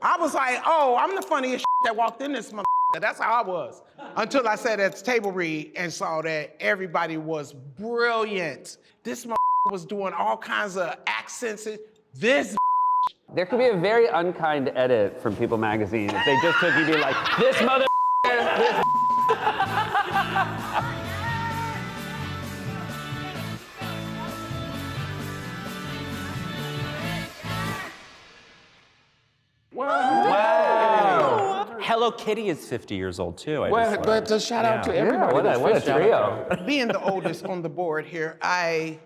I was like, oh, I'm the funniest that walked in this motherfucker. That's how I was. Until I sat at the table read and saw that everybody was brilliant. This motherfucker was doing all kinds of accents. This There could be a very unkind edit from People magazine if they just took you to be like, this mother, this. Wow. Hello Kitty is 50 years old too. But a shout out to everybody. What a trio. Being the oldest on the board here, I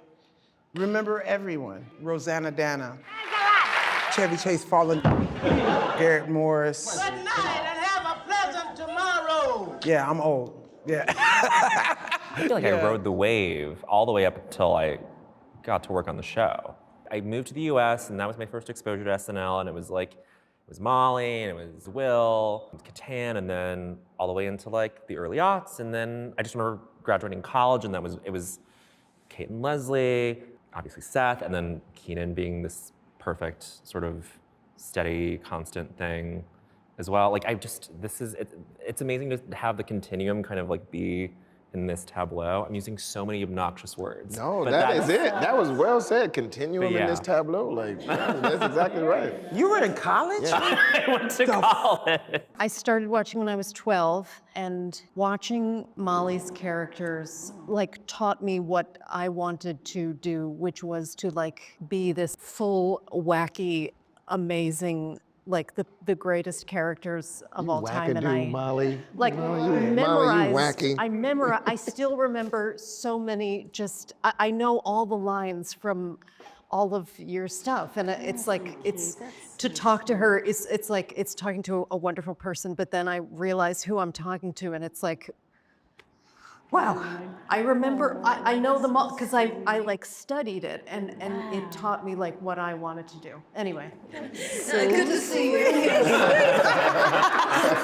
remember everyone. Rosanna Dana, Chevy Chase Fallen, Garrett Morris. Good night and have a pleasant tomorrow. Yeah, I'm old. Yeah. I feel like I rode the wave all the way up until I got to work on the show. I moved to the US and that was my first exposure to SNL, and it was like, it was Molly, and it was Will, and Catan, and then all the way into like the early aughts, and then I just remember graduating college, and it was Kate and Leslie, obviously Seth, and then Kenan being this perfect sort of steady, constant thing as well. Like it's amazing to have the continuum kind of like be in this tableau. I'm using so many obnoxious words. No, that is it. That was well said. Continuum Yeah. in this tableau. Like, that's exactly right. You were in college? Yeah. I went to college. I started watching when I was 12, and watching Molly's characters like taught me what I wanted to do, which was to like be this full, wacky, amazing, like the greatest characters of all time. And I Molly. like Molly, memorized. you wacky. I still remember so many. I know all the lines from all of your stuff, and it's like to talk to her. It's like it's talking to a wonderful person. But then I realize who I'm talking to, and it's like, wow. I remember. I know them all because I like studied it, and it taught me like what I wanted to do. Anyway, good to see you.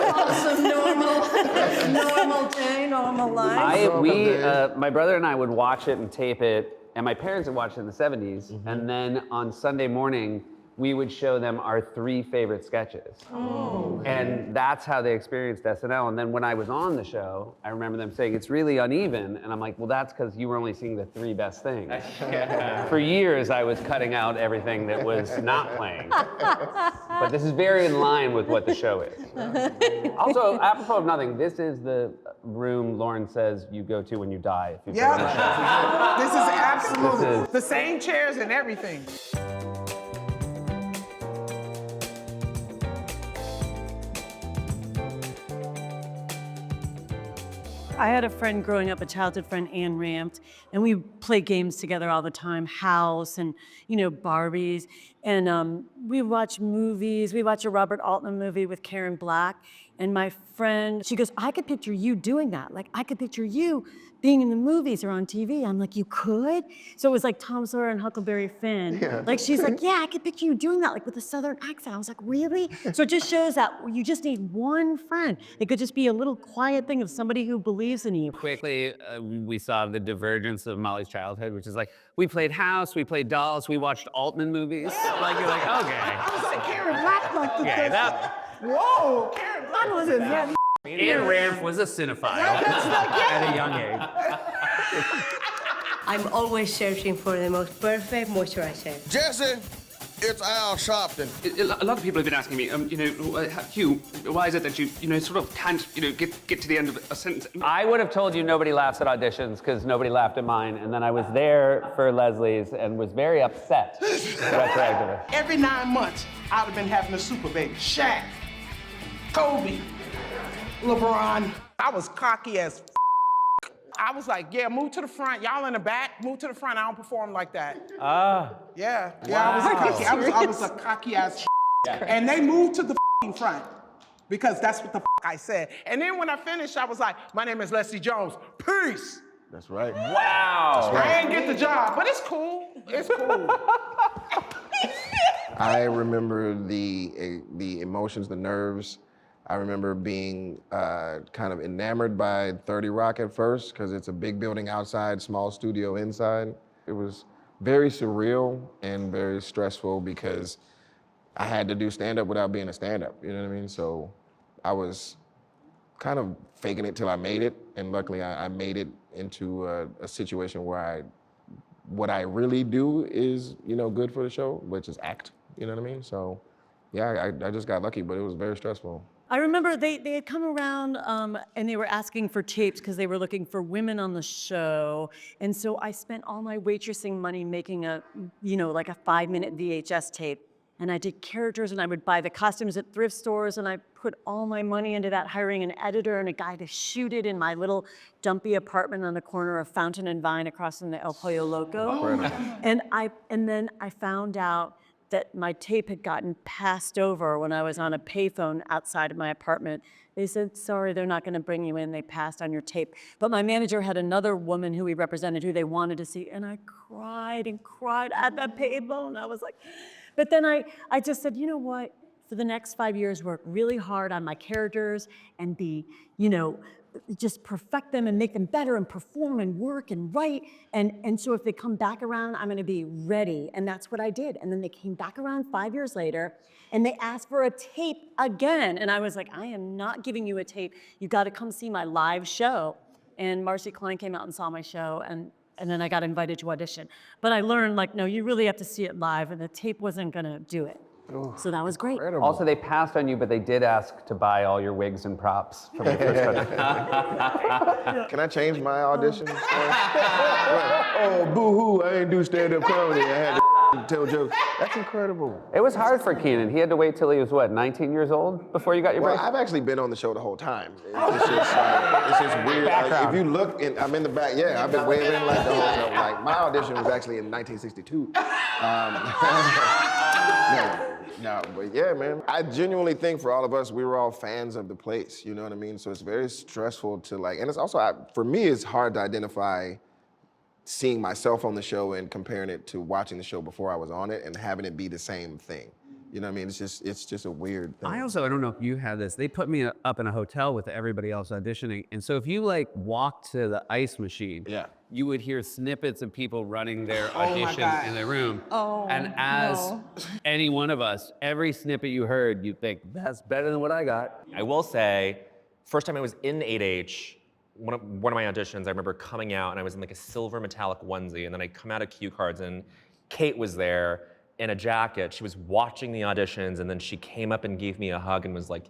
Also normal day, normal life. My brother and I would watch it and tape it, and my parents had watched it in the 70s, and then on Sunday morning, we would show them our 3 favorite sketches. Oh. And that's how they experienced SNL. And then when I was on the show, I remember them saying, it's really uneven. And I'm like, well, that's because you were only seeing the 3 best things. For years, I was cutting out everything that was not playing. But this is very in line with what the show is. Also, apropos of nothing, this is the room Lauren says you go to when you die. If you This is absolutely the same chairs and everything. I had a friend growing up, a childhood friend, Ann Ramped, and we played games together all the time, House and, Barbies. And we watch movies. We watch a Robert Altman movie with Karen Black. And my friend, she goes, I could picture you doing that. Like, I could picture you being in the movies or on TV. I'm like, you could? So it was like Tom Sawyer and Huckleberry Finn. Yeah. Like, she's like, yeah, I could picture you doing that, like with a Southern accent. I was like, really? So it just shows that you just need one friend. It could just be a little quiet thing of somebody who believes in you. Quickly, we saw the divergence of Molly's childhood, which is like, we played House, we played Dolls, we watched Altman movies. Like, you're like, okay. I was like, Karen Black like the Okay, that. Whoa, Karen Black was in that. Ann Ramp was a cinephile at a young age. I'm always searching for the most perfect moisturizer. Jesse, it's Al Sharpton. A lot of people have been asking me, Hugh, why is it that you sort of can't, get to the end of a sentence? I would have told you nobody laughs at auditions because nobody laughed at mine, and then I was there for Leslie's and was very upset retroactively. Every 9 months, I'd have been having a super baby. Shaq, Kobe, LeBron. I was cocky as I was like, yeah, move to the front. Y'all in the back, move to the front. I don't perform like that. Yeah, wow. I was cocky. I was a cocky ass and they moved to the front because that's what the I said. And then when I finished, I was like, my name is Leslie Jones. Peace. That's right. Wow. That's right. I ain't get the job, but it's cool. It's cool. I remember the emotions, the nerves. I remember being kind of enamored by 30 Rock at first because it's a big building outside, small studio inside. It was very surreal and very stressful because I had to do stand-up without being a stand-up, you know what I mean? So I was kind of faking it till I made it, and luckily I made it into a situation where what I really do is, good for the show, which is act, you know what I mean? So yeah, I just got lucky, but it was very stressful. I remember they had come around and they were asking for tapes because they were looking for women on the show. And so I spent all my waitressing money making like a 5-minute VHS tape. And I did characters and I would buy the costumes at thrift stores and I put all my money into that, hiring an editor and a guy to shoot it in my little dumpy apartment on the corner of Fountain and Vine across from the El Pollo Loco. And then I found out that my tape had gotten passed over when I was on a payphone outside of my apartment. They said, sorry, they're not gonna bring you in, they passed on your tape. But my manager had another woman who he represented who they wanted to see, and I cried and cried at that payphone. I was like, but then I just said, you know what? For the next 5 years, work really hard on my characters and be, just perfect them and make them better and perform and work and write. And so if they come back around, I'm gonna be ready. And that's what I did. And then they came back around 5 years later and they asked for a tape again. And I was like, I am not giving you a tape. You gotta come see my live show. And Marcy Klein came out and saw my show and then I got invited to audition. But I learned no, you really have to see it live and the tape wasn't gonna do it. So that was great. Incredible. Also, they passed on you, but they did ask to buy all your wigs and props from your first audition. Can I change my audition? Oh, boo-hoo, I ain't do stand-up comedy. I had to tell jokes. That's incredible. It was hard for Kenan. He had to wait till he was, 19 years old before you got your Well, break? I've actually been on the show the whole time. It's just weird. If you look, I'm in the back. Yeah, I've been waving the whole show. My audition was actually in 1962. No, but yeah, man. I genuinely think for all of us, we were all fans of the place, you know what I mean? So it's very stressful to and it's also, for me, it's hard to identify seeing myself on the show and comparing it to watching the show before I was on it and having it be the same thing. You know what I mean? It's just a weird thing. I don't know if you had this. They put me up in a hotel with everybody else auditioning. And so if you walked to the ice machine, Yeah. you would hear snippets of people running their audition in their room. And as any one of us, every snippet you heard, you'd think, that's better than what I got. I will say, first time I was in 8H, one of my auditions, I remember coming out and I was in a silver metallic onesie, and then I come out of cue cards and Kate was there in a jacket. She was watching the auditions, and then she came up and gave me a hug and was like,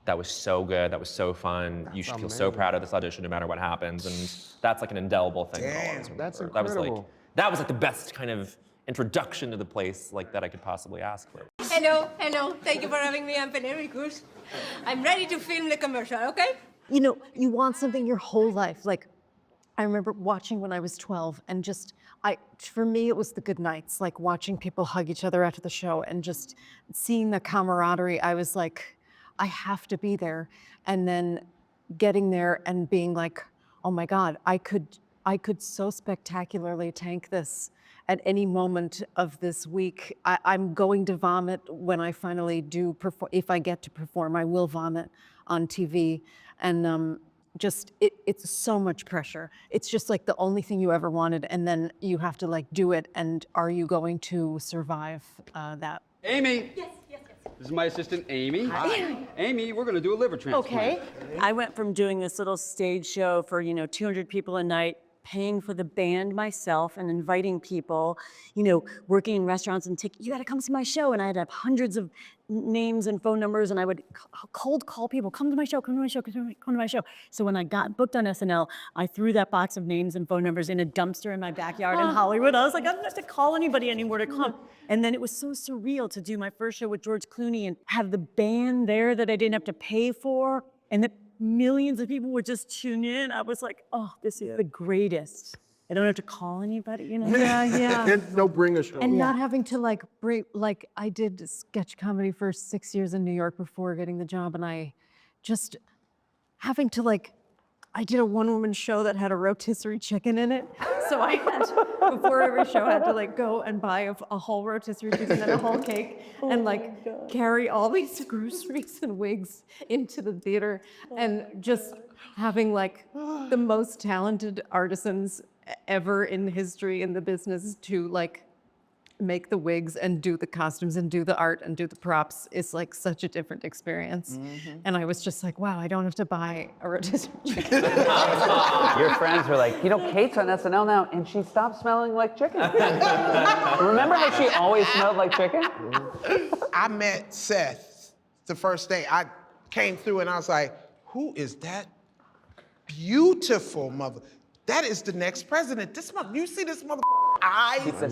that was so good, that was so fun. You should feel so proud of this audition no matter what happens. And that's an indelible thing. Damn, that's incredible. That was the best kind of introduction to the place that I could possibly ask for. Hello. Thank you for having me. I'm Penericus. I'm ready to film the commercial, okay? You want something your whole life. I remember watching when I was 12 and for me, it was the good nights, watching people hug each other after the show and just seeing the camaraderie. I was like, I have to be there. And then getting there and being like, oh my God, I could so spectacularly tank this at any moment of this week. I'm going to vomit when I finally do perform. If I get to perform, I will vomit on TV. And it's so much pressure. It's just the only thing you ever wanted, and then you have to do it. And are you going to survive that? Amy. Yes. This is my assistant, Amy. Hi. Amy, we're going to do a liver transplant. Okay. I went from doing this little stage show for 200 people a night, paying for the band myself and inviting people, working in restaurants and you got to come see my show. And I'd have hundreds of names and phone numbers, and I would cold call people, come to my show, come to my show, come to my show. So when I got booked on SNL, I threw that box of names and phone numbers in a dumpster in my backyard in Hollywood. I was like, I don't have to call anybody anymore to come. And then it was so surreal to do my first show with George Clooney and have the band there that I didn't have to pay for, and that millions of people would just tune in. I was like, oh, this is the greatest. I don't have to call anybody, Yeah. And no bring a show. And not having to break, I did sketch comedy for 6 years in New York before getting the job, and I just having to I did a one-woman show that had a rotisserie chicken in it. So I had to, before every show, I had to go and buy a whole rotisserie chicken and a whole cake and carry all these groceries and wigs into the theater, and just having the most talented artisans ever in history in the business to make the wigs and do the costumes and do the art and do the props is like such a different experience. And I was just like, wow, I don't have to buy a rotisserie chicken. Your friends were like, you know, Kate's on SNL now, and she stopped smelling like chicken. Remember how she always smelled like chicken? I met Seth the first day. I came through and I was like, who is that beautiful mother? That is the next president. This mother, you see this mother eyes and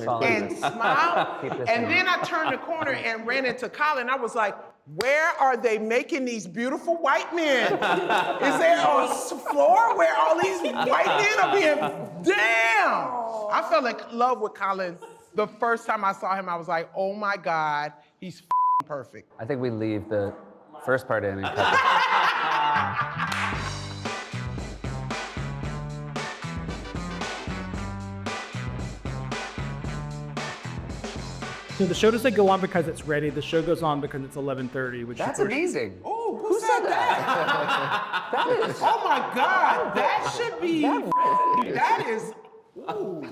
smile? And then I turned the corner and ran into Colin. I was like, where are they making these beautiful white men? Is there a floor where all these white men are being, damn! I fell in love with Colin. The first time I saw him, I was like, oh my God, he's perfect. I think we leave the first part in and cut So the show doesn't go on because it's ready. The show goes on because it's 11:30, which That's we're- amazing. Oh, who said that? That is. Oh my God, that should be, that is, ooh.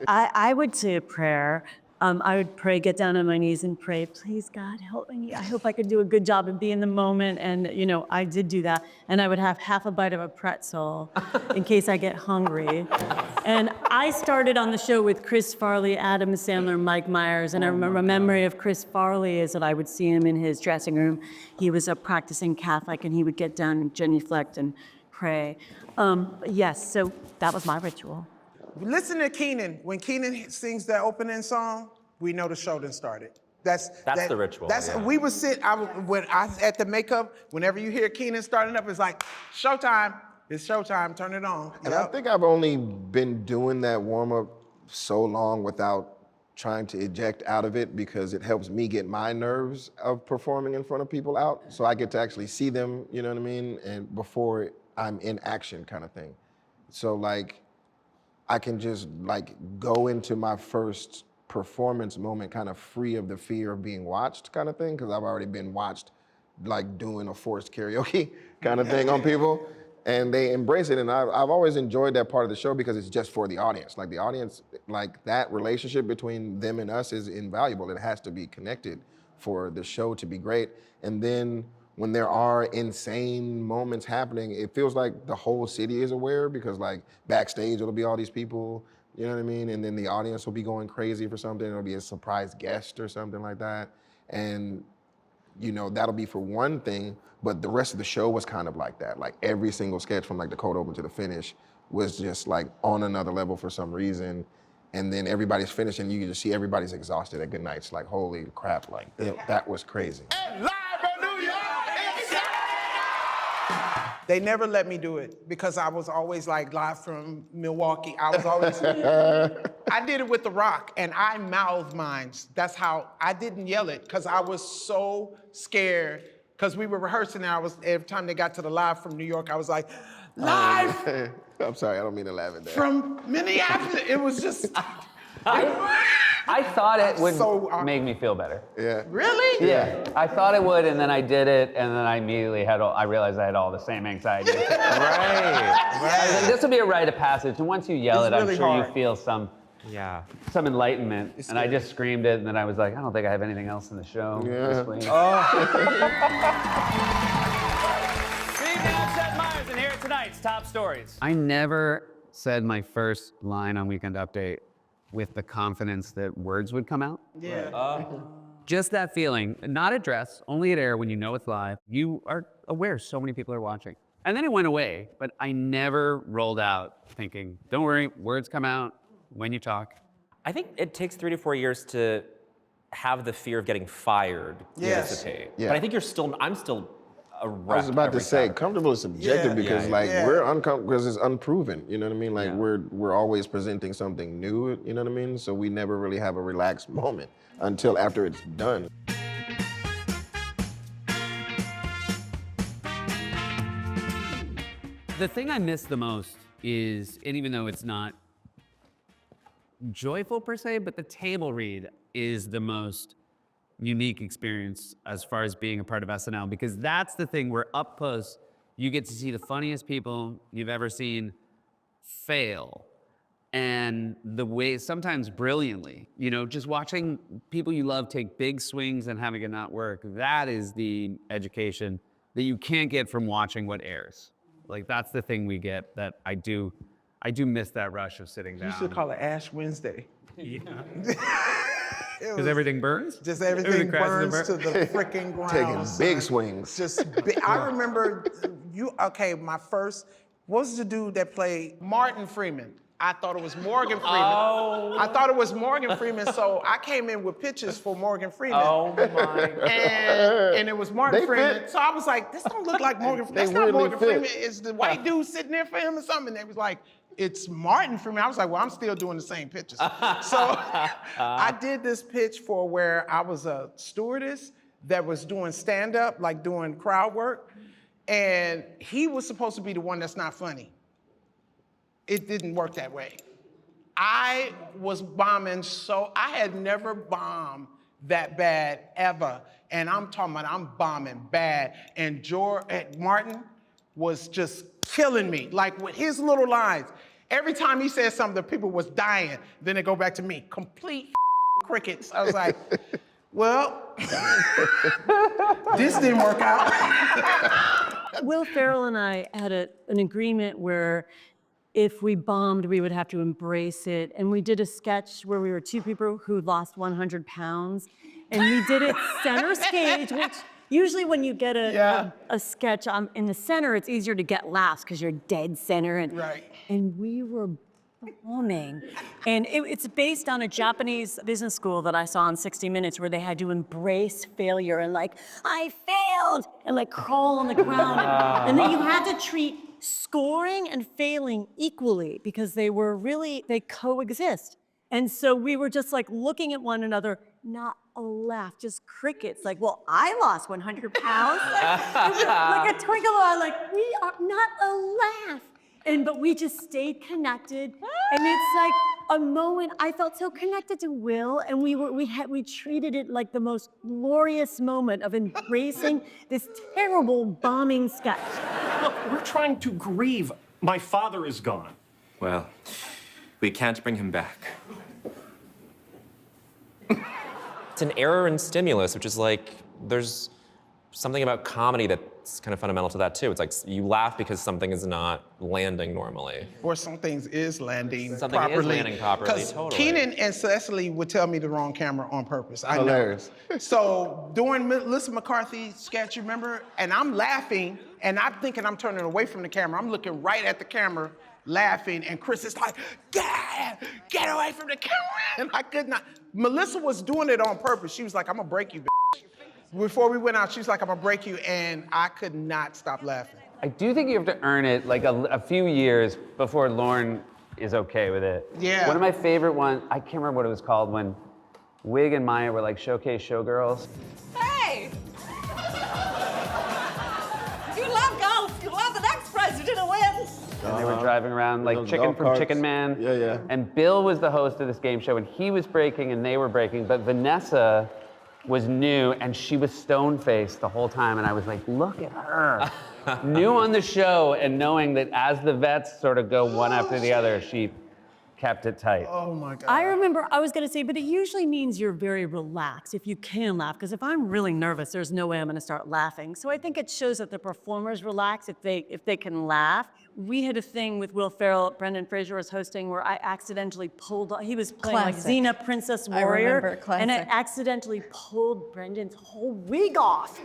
I would say a prayer. I would pray, get down on my knees and pray, please God, help me. I hope I could do a good job and be in the moment. And you know, I did do that. And I would have half a bite of a pretzel in case I get hungry. And I started on the show with Chris Farley, Adam Sandler, Mike Myers. And I remember a memory of Chris Farley is that I would see him in his dressing room. He was a practicing Catholic and he would get down and genuflect and pray. Yes, so that was my ritual. Listen to Kenan. When Kenan sings that opening song, we know the show done started. That's the ritual, yeah. We would sit, when I at the makeup, whenever you hear Kenan starting up, it's like, showtime. It's showtime, turn it on. And I think I've only been doing that warm-up so long without trying to eject out of it because it helps me get my nerves of performing in front of people out. So I get to actually see them, you know what I mean? And before I'm in action kind of thing. So like, I can just like go into my first performance moment kind of free of the fear of being watched kind of thing, because I've already been watched like doing a forced karaoke kind of thing on people. And they embrace it, and I've always enjoyed that part of the show because it's just for the audience. Like the audience, like that relationship between them and us is invaluable. It has to be connected for the show to be great. And then when there are insane moments happening, it feels like the whole city is aware because like backstage it'll be all these people, you know what I mean? And then the audience will be going crazy for something. It'll be a surprise guest or something like that. And you know, that'll be for one thing, but the rest of the show was kind of like that. Like every single sketch from like the cold open to the finish was just like on another level for some reason. And then everybody's finished and you can just see everybody's exhausted at good night. It's like, holy crap, like that was crazy. They never let me do it because I was always like live from Milwaukee. I was always, I did it with The Rock and I mouthed mine. That's how, I didn't yell it because I was so scared because we were rehearsing and every time they got to the live from New York, I was like, live I'm sorry, I don't mean to laugh at that. from Minneapolis. It was just, I thought it would make me feel better. Yeah. really? Yeah, I thought it would, and then I did it, and then I immediately I realized I had all the same anxiety. Right. This will be a rite of passage, and once you yell It's it, really I'm sure hard. you feel some enlightenment. And I just screamed it, and then I was like, I don't think I have anything else in the show this week. Good evening, I'm Seth Meyers, and here are tonight's top stories. I never said my first line on Weekend Update with the confidence that words would come out. Yeah. Just that feeling, not at dress, only at air when you know it's live. You are aware so many people are watching. And then it went away, but I never rolled out thinking, don't worry, words come out when you talk. I think it takes 3 to 4 years to have the fear of getting fired dissipate. Yeah. But I think I'm still a wreck. I was about to every say, time. comfortable is subjective because we're uncomfortable because it's unproven, you know what I mean? Like we're always presenting something new, you know what I mean? So we never really have a relaxed moment until after it's done. The thing I miss the most is, and even though it's not joyful per se, but the table read is the most unique experience as far as being a part of SNL, because that's the thing where up close, you get to see the funniest people you've ever seen fail. and the way, sometimes brilliantly, just watching people you love take big swings and having it not work, that is the education that you can't get from watching what airs. Like, that's the thing we get that I do miss that rush of sitting down. You should call it Ash Wednesday. Yeah. Because everything burns? Just everything burns to the freaking ground. Taking big swings. Just big. I remember my first, what was the dude that played Martin Freeman? I thought it was Morgan Freeman. Oh. I thought it was Morgan Freeman, so I came in with pictures for Morgan Freeman. Oh my God. And it was Martin They Freeman. fit. So I was like, this don't look like Morgan Freeman. That's not weirdly Morgan fit. Freeman. It's the white dude sitting there for him or something. And they was like, it's Martin Freeman. I was like, well, I'm still doing the same pictures. So I did this pitch for where I was a stewardess that was doing stand-up, like doing crowd work. And he was supposed to be the one that's not funny. It didn't work that way. I was bombing I had never bombed that bad ever. And I'm talking about I'm bombing bad. And Martin was just killing me, like with his little lines. Every time he said something, the people was dying. Then they go back to me, complete crickets. I was like, well, this didn't work out. Will Ferrell and I had an agreement where if we bombed, we would have to embrace it. And we did a sketch where we were two people who lost 100 pounds. And we did it center stage, which usually when you get a sketch in the center, it's easier to get laughs because you're dead center. And we were bombing. And it's based on a Japanese business school that I saw on 60 Minutes where they had to embrace failure and like, I failed, and like crawl on the ground. And then you had to treat scoring and failing equally because they coexist. And so we were just like looking at one another, not a laugh, just crickets. Like, well, I lost 100 pounds. Like a twinkle eye, like, we are not a laugh. But we just stayed connected. And it's like a moment, I felt so connected to Will, and we treated it like the most glorious moment of embracing this terrible bombing sketch. Look, we're trying to grieve. My father is gone. Well, we can't bring him back. It's an error in stimulus, which is like, there's something about comedy that's kind of fundamental to that too. It's like you laugh because something is not landing normally. Or some things is landing Something properly. is landing properly, Because totally. Kenan and Cecily would tell me the wrong camera on purpose. I Hilarious. know. So doing Melissa McCarthy sketch, you remember? And I'm laughing, and I'm thinking I'm turning away from the camera. I'm looking right at the camera, laughing, and Chris is like, get away from the camera. And I could not. Melissa was doing it on purpose. She was like, I'm gonna break you, bitch. Before we went out, she was like, I'm gonna break you, and I could not stop laughing. I do think you have to earn it like a few years before Lauren is okay with it. Yeah. One of my favorite ones, I can't remember what it was called, when Wig and Maya were like showcase showgirls. Hey! You love golf. You love the next president to win. And they were driving around like Those Chicken golf from carts. Chicken Man. Yeah, yeah. And Bill was the host of this game show, and he was breaking and they were breaking, but Vanessa was new and she was stone-faced the whole time, and I was like, look at her. New on the show, and knowing that as the vets sort of go one after the other, she kept it tight. Oh my God. I remember, I was gonna say, but it usually means you're very relaxed if you can laugh, because if I'm really nervous, there's no way I'm gonna start laughing. So I think it shows that the performers relax if they can laugh. We had a thing with Will Ferrell, Brendan Fraser was hosting, where I accidentally pulled, he was playing like Classic. Xena, Princess I Warrior. remember, classic. And I accidentally pulled Brendan's whole wig off.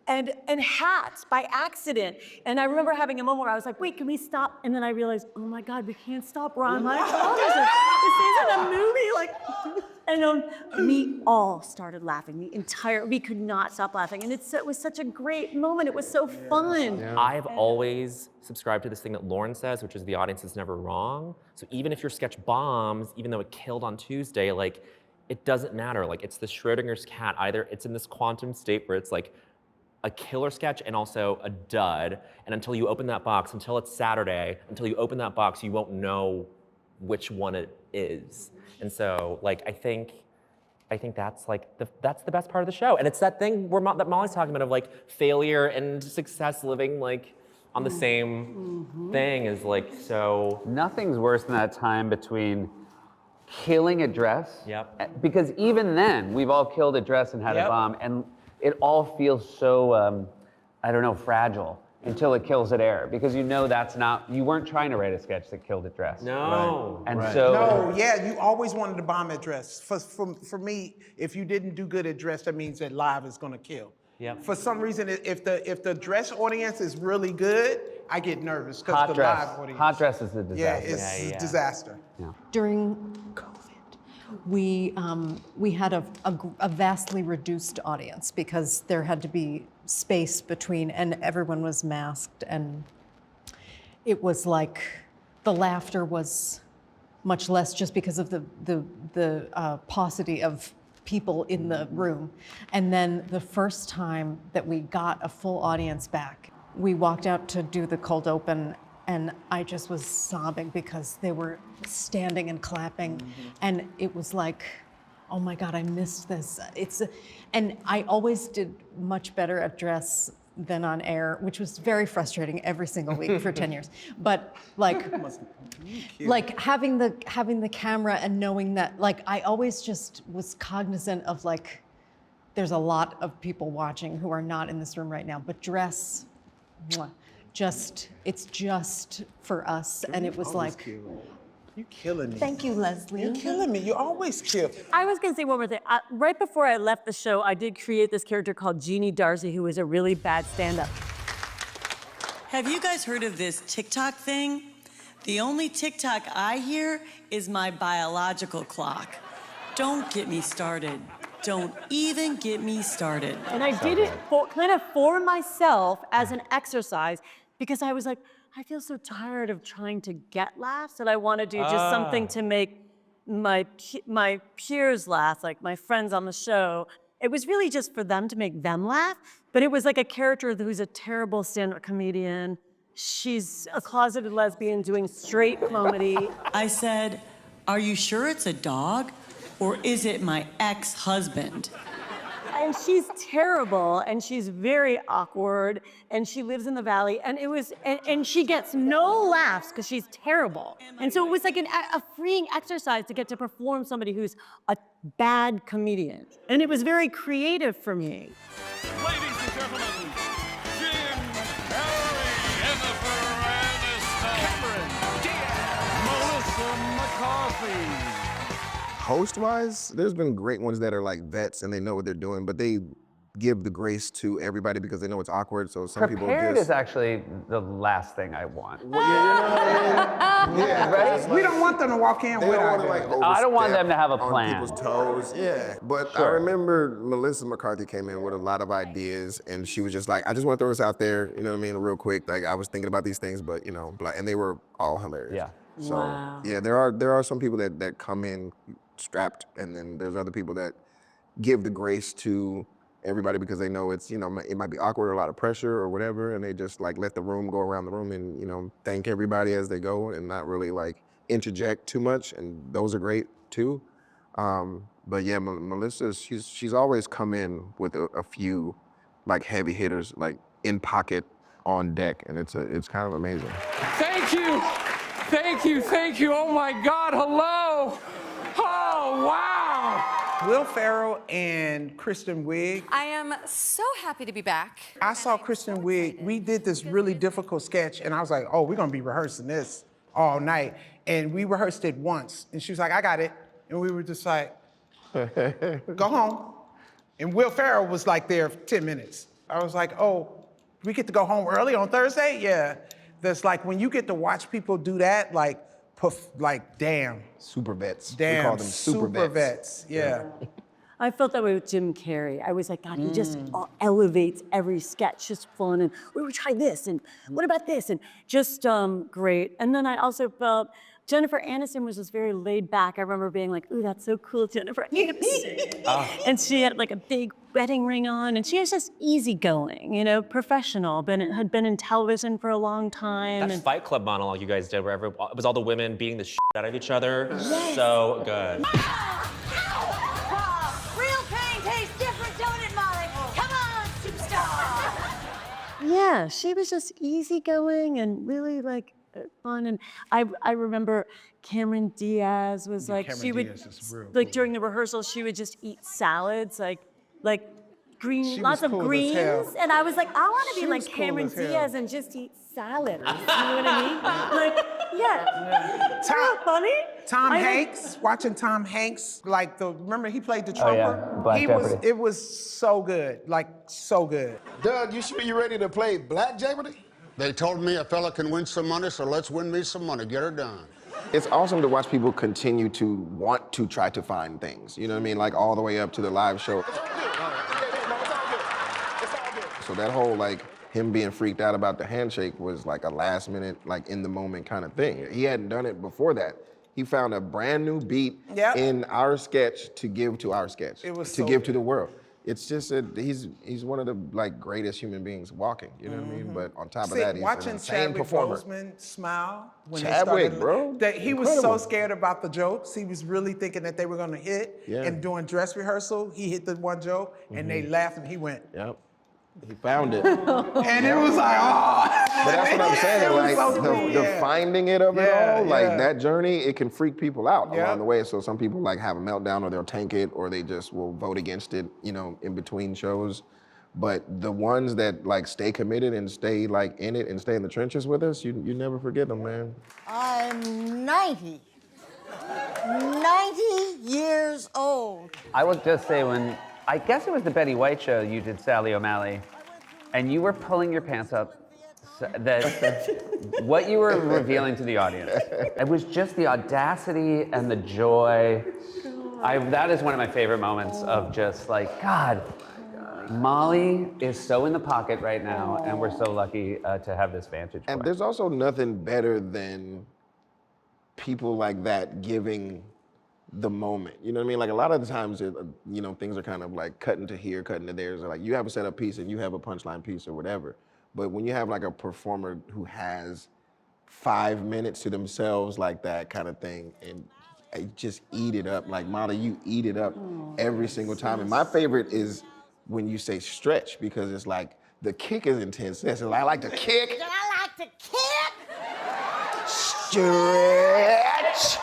And hats by accident. And I remember having a moment where I was like, wait, can we stop? And then I realized, oh my God, we can't stop. We're on live television. This isn't a movie. Like, and we all started laughing. We could not stop laughing. And it was such a great moment. It was so fun. Yeah. I've always subscribed to this thing that Lauren says, which is the audience is never wrong. So even if your sketch bombs, even though it killed on Tuesday, like, it doesn't matter. Like, it's the Schrodinger's cat. Either it's in this quantum state where it's like a killer sketch and also a dud. And until you open that box, until it's Saturday, until you open that box, you won't know which one it is. And so, like, I think that's like that's the best part of the show. And it's that thing that Molly's talking about of like failure and success living like on the same thing is like so. Nothing's worse than that time between killing a dress. Yep. Because even then, we've all killed a dress and had a bomb, and it all feels so, I don't know, fragile until it kills at air. Because you know that's not, you weren't trying to write a sketch that killed a dress. No. And so. No, yeah, you always wanted to bomb at dress. For me, if you didn't do good at dress, that means that live is gonna kill. Yep. For some reason, if the dress audience is really good, I get nervous because Hot the dress. live audience. Hot dress is a disaster. Yeah, it's a disaster. Yeah. During COVID, we had a vastly reduced audience because there had to be space between, and everyone was masked, and it was like the laughter was much less just because of the paucity of people in the room. And then the first time that we got a full audience back, we walked out to do the cold open, and I just was sobbing because they were standing and clapping, and it was like, oh my God, I missed this. And I always did much better at dress than on air, which was very frustrating every single week for 10 years. But like having the camera and knowing that, like, I always just was cognizant of like, there's a lot of people watching who are not in this room right now, but dress, it's just for us. And it was like, you killing me. Thank you, Leslie. You're killing me. You always kill. I was gonna say one more thing. Right before I left the show, I did create this character called Jeannie Darcy, who was a really bad stand-up. Have you guys heard of this TikTok thing? The only TikTok I hear is my biological clock. Don't get me started. Don't even get me started. And I did it for myself as an exercise because I was like, I feel so tired of trying to get laughs that I want to do just something to make my peers laugh, like my friends on the show. It was really just for them to make them laugh, but it was like a character who's a terrible stand-up comedian. She's a closeted lesbian doing straight comedy. I said, are you sure it's a dog? Or is it my ex-husband? And she's terrible, and she's very awkward, and she lives in the valley, and and she gets no laughs because she's terrible. And so it was like a freeing exercise to get to perform somebody who's a bad comedian. And it was very creative for me. Ladies and gentlemen, Jim, Harry, Jennifer Aniston, Cameron Diaz, Melissa McCarthy. Host-wise, there's been great ones that are like vets and they know what they're doing, but they give the grace to everybody because they know it's awkward. So some people Prepared just is actually the last thing I want. Well, yeah, Right? We don't want them to walk in they with don't want to like I don't want them to have a on plan. people's toes. Yeah, but I Sure. remember Melissa McCarthy came in with a lot of ideas, and she was just like, "I just want to throw this out there, you know what I mean, real quick. Like I was thinking about these things, but you know, blah," and they were all hilarious. Yeah. So Wow. yeah, there are some people that come in strapped, and then there's other people that give the grace to everybody because they know it's, you know, it might be awkward or a lot of pressure or whatever, and they just like let the room go around the room and, you know, thank everybody as they go and not really like interject too much, and those are great too. But yeah, Melissa, she's always come in with a few like heavy hitters, like in pocket on deck, and it's kind of amazing. Thank you. Thank you. Thank you. Oh my God. Hello. Oh, wow. Will Ferrell and Kristen Wiig. I am so happy to be back. I saw Kristen Wiig. We did this really difficult sketch, and I was like, oh, we're gonna be rehearsing this all night. And we rehearsed it once, and she was like, I got it. And we were just like, go home. And Will Ferrell was like there for 10 minutes. I was like, oh, we get to go home early on Thursday? Yeah. That's like, when you get to watch people do that, like, damn. Super vets. Damn, We call them super vets. Yeah. I felt that way with Jim Carrey. I was like, God, he just elevates every sketch, just fun, and we would try this, and what about this, and just great. And then I also felt Jennifer Aniston was just very laid back. I remember being like, ooh, that's so cool, Jennifer Aniston. And she had like a big wedding ring on, and she was just easygoing, you know, professional, had been in television for a long time. That Fight Club monologue you guys did where it was all the women beating the shit out of each other. Yes. So good. Real pain tastes different, don't it, Molly? Come on, superstar. Yeah, she was just easygoing and really like fun. And I remember Cameron Diaz was like, Cameron she would, Diaz is real like cool. during the rehearsal, she would just eat salads, like green, She lots was of cool as hell. greens. And I was like, I want to She be like was cool Cameron as hell. Diaz and just eat salad. You know what I mean? Like, yeah. Isn't that funny? Tom I- Hanks, watching Tom Hanks, like remember he played the Oh, yeah, trumper? Black Jeopardy. It was so good, like so good. Doug, you sure you ready to play Black Jeopardy? They told me a fella can win some money, so let's win me some money. Get her done. It's awesome to watch people continue to want to try to find things. You know what I mean? Like all the way up to the live show. So that whole like him being freaked out about the handshake was like a last minute, like in the moment kind of thing. He hadn't done it before that. He found a brand new beat in our sketch to give to our sketch. It was to so give good. to the world. It's just he's one of the like greatest human beings walking. You know what I mean? But on top of that, he's an watching insane Chadwick performer. Boseman smile when Chadwick, they started, bro. That he was so Incredible. scared about the jokes. He was really thinking that they were gonna hit. Yeah. And during dress rehearsal, he hit the one joke, and they laughed, and he went. Yep. He found it. And it was like, oh. But that's what I'm saying. It was Like so cool, the yeah. finding it of it Yeah, all, like yeah. that journey, it can freak people out Yeah. along the way. So some people like have a meltdown, or they'll tank it, or they just will vote against it, you know, in between shows. But the ones that like stay committed and stay like in it and stay in the trenches with us, you never forget them, man. I'm 90. 90 years old. I will just say I guess it was the Betty White show, you did Sally O'Malley, and you were pulling your pants up, that what you were revealing to the audience. It was just the audacity and the joy. That is one of my favorite moments of just like, God, Molly is so in the pocket right now, and we're so lucky to have this vantage And point. there's also nothing better than people like that giving the moment. You know what I mean? Like a lot of the times, you know, things are kind of like cutting to here, cutting to there. So like you have a setup piece and you have a punchline piece or whatever. But when you have like a performer who has 5 minutes to themselves like that kind of thing, and just eat it up. Like Molly, you eat it up every single time. And my favorite is when you say stretch, because it's like the kick is intense. It's like, I like to kick. I like to kick. Stretch.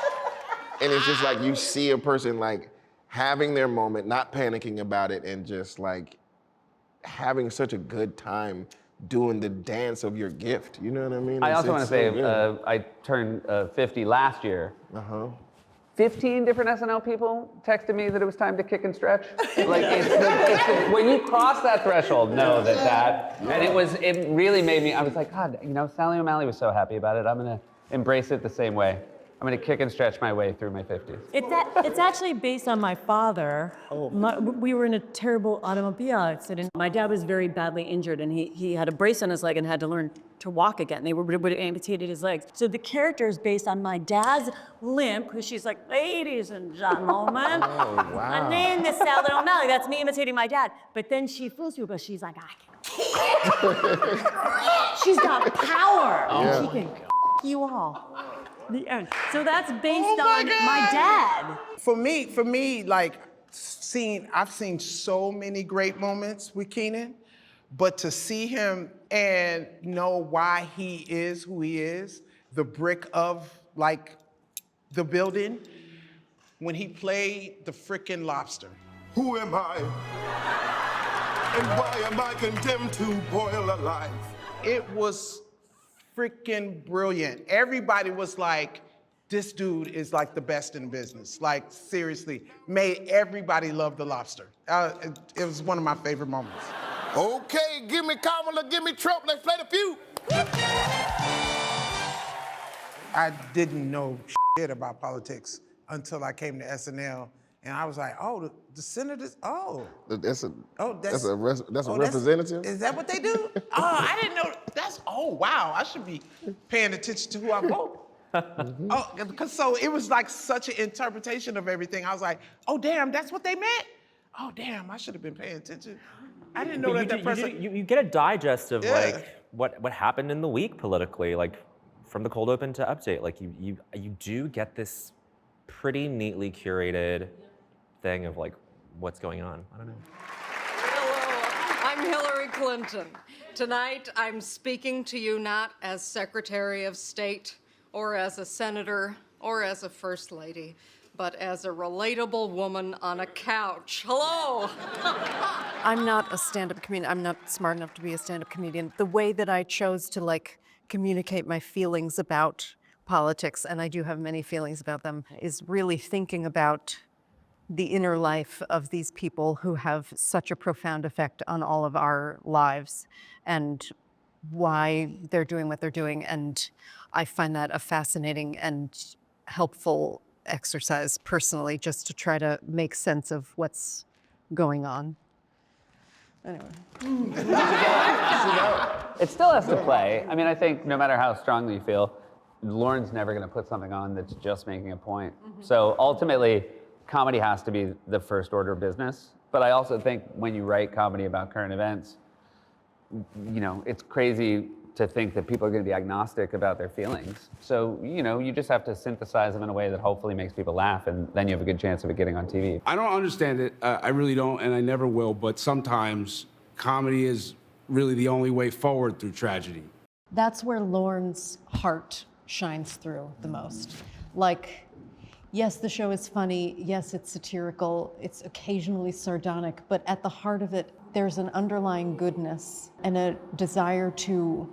And it's just like you see a person like having their moment, not panicking about it, and just like having such a good time doing the dance of your gift. You know what I mean? I also want to say, so I turned 50 last year. Uh-huh. 15 different SNL people texted me that it was time to kick and stretch. Like, when you cross that threshold, know that, and it really made me, I was like, God, you know, Sally O'Malley was so happy about it. I'm gonna embrace it the same way. I'm gonna kick and stretch my way through my 50s. It's actually based on my father. We were in a terrible automobile accident. My dad was very badly injured, and he had a brace on his leg and had to learn to walk again. They would have amputated his legs. So the character is based on my dad's limp, because she's like, ladies and gentlemen, my name is Sally O'Malley. That's me imitating my dad. But then she fools you, but she's like, I can kick. She's got power. Yeah. She can you all. The end. So that's based on my dad. For me, like I've seen so many great moments with Kenan, but to see him and know why he is who he is, the brick of like the building, when he played the frickin' lobster. Who am I? And why am I condemned to boil alive? It was freaking brilliant. Everybody was like, this dude is like the best in the business. Like, seriously, made everybody love the lobster. It was one of my favorite moments. Okay, give me Kamala, give me Trump, let's play the feud. I didn't know shit about politics until I came to SNL, and I was like, oh, the senators, oh. That's a oh, representative? Is that what they do? Oh, I didn't know. Oh, wow, I should be paying attention to who I vote. Oh, because so it was like such an interpretation of everything. I was like, oh, damn, that's what they meant? Oh, damn, I should have been paying attention. I didn't know that person. You get a digest of Yeah. like what happened in the week politically, like from the cold open to update. Like you do get this pretty neatly curated thing of like what's going on. I don't know. Hello, I'm Hillary Clinton. Tonight, I'm speaking to you not as Secretary of State or as a senator or as a first lady, but as a relatable woman on a couch. Hello! I'm not a stand-up comedian. I'm not smart enough to be a stand-up comedian. The way that I chose to like communicate my feelings about politics, and I do have many feelings about them, is really thinking about the inner life of these people who have such a profound effect on all of our lives and why they're doing what they're doing. And I find that a fascinating and helpful exercise personally, just to try to make sense of what's going on. Anyway. It still has to play. I mean, I think no matter how strongly you feel, Lauren's never going to put something on that's just making a point. So ultimately, comedy has to be the first order of business. But I also think when you write comedy about current events, you know, it's crazy to think that people are going to be agnostic about their feelings. So, you know, you just have to synthesize them in a way that hopefully makes people laugh, and then you have a good chance of it getting on TV. I don't understand it. I really don't, and I never will. But sometimes comedy is really the only way forward through tragedy. That's where Lauren's heart shines through the most. Like, yes, the show is funny. Yes, it's satirical. It's occasionally sardonic. But at the heart of it, there's an underlying goodness and a desire to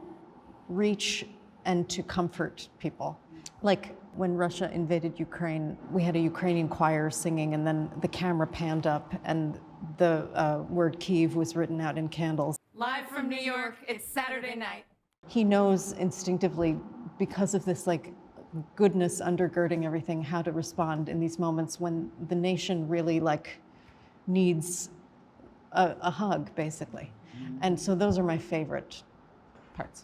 reach and to comfort people. Like when Russia invaded Ukraine, we had a Ukrainian choir singing, and then the camera panned up and the word Kyiv was written out in candles. Live from New York, it's Saturday night. He knows instinctively, because of this like goodness undergirding everything, how to respond in these moments when the nation really like needs a hug, basically. And so those are my favorite parts.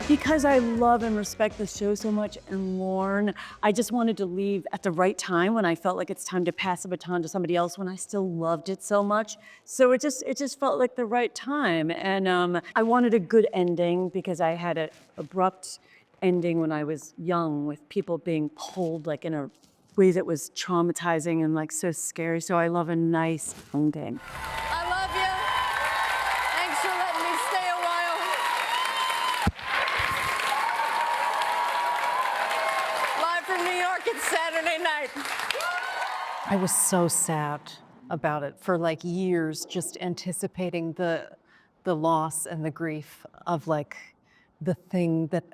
Because I love and respect the show so much, and Lorne, I just wanted to leave at the right time when I felt like it's time to pass the baton to somebody else, when I still loved it so much. So it just felt like the right time. And I wanted a good ending because I had an abrupt ending when I was young, with people being pulled like in a way that was traumatizing and like so scary. So I love a nice ending. I love you. Thanks for letting me stay a while. Live from New York, it's Saturday night. I was so sad about it for like years, just anticipating the loss and the grief of like the thing that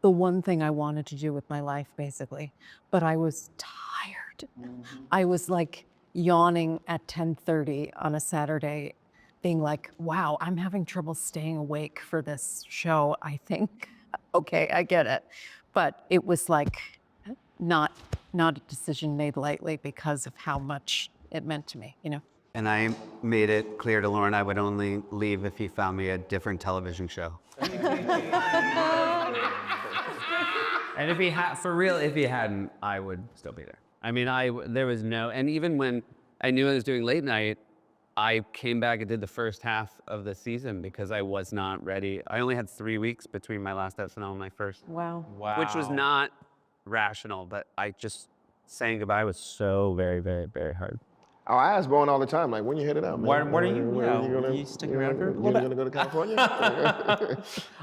the one thing I wanted to do with my life, basically. But I was tired. I was like yawning at 10:30 on a Saturday, being like, wow, I'm having trouble staying awake for this show, I think. Okay, I get it. But it was like not a decision made lightly because of how much it meant to me, you know? And I made it clear to Lauren I would only leave if he found me a different television show. And if he hadn't, I would still be there. I mean, there was no, and even when I knew I was doing late night, I came back and did the first half of the season because I was not ready. I only had 3 weeks between my last SNL and my first. Wow. Which was not rational, but saying goodbye was so very, very, very hard. Oh, I ask Bowen all the time, like, when you headed out, man? What are you sticking around for? You gonna go to California?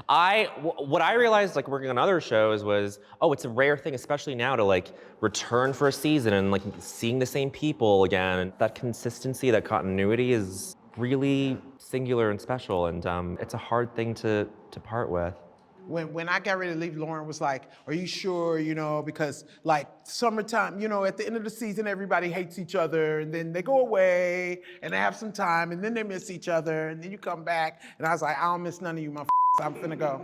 What I realized, like working on other shows, was, it's a rare thing, especially now, to like return for a season and like seeing the same people again. And that consistency, that continuity is really singular and special, and it's a hard thing to part with. When I got ready to leave, Lauren was like, are you sure, you know, because like summertime, you know, at the end of the season, everybody hates each other, and then they go away and they have some time, and then they miss each other, and then you come back. And I was like, I don't miss none of you, I'm finna go.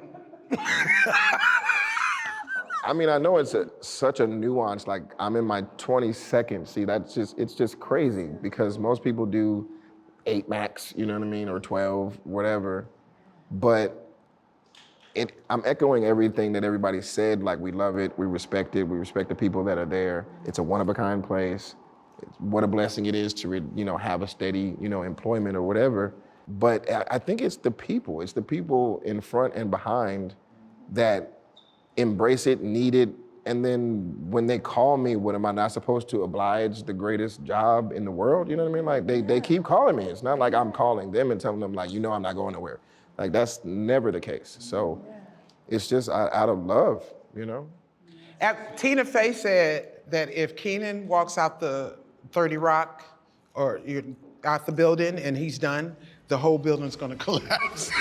I mean, I know it's such a nuance, like I'm in my 22nd. See, it's just crazy because most people do 8 max, you know what I mean, or 12, whatever. But I'm echoing everything that everybody said. Like, we love it, we respect the people that are there. It's a one-of-a-kind place. What a blessing it is to, have a steady, employment or whatever. But I think it's the people. It's the people in front and behind that embrace it, need it, And then when they call me, what am I not supposed to oblige the greatest job in the world? You know what I mean? Like they keep calling me. It's not like I'm calling them and telling them like, you know, I'm not going nowhere. Like that's never the case. So it's just out of love, you know? Tina Fey said that if Kenan walks out the 30 Rock or out the building and he's done, the whole building's gonna collapse.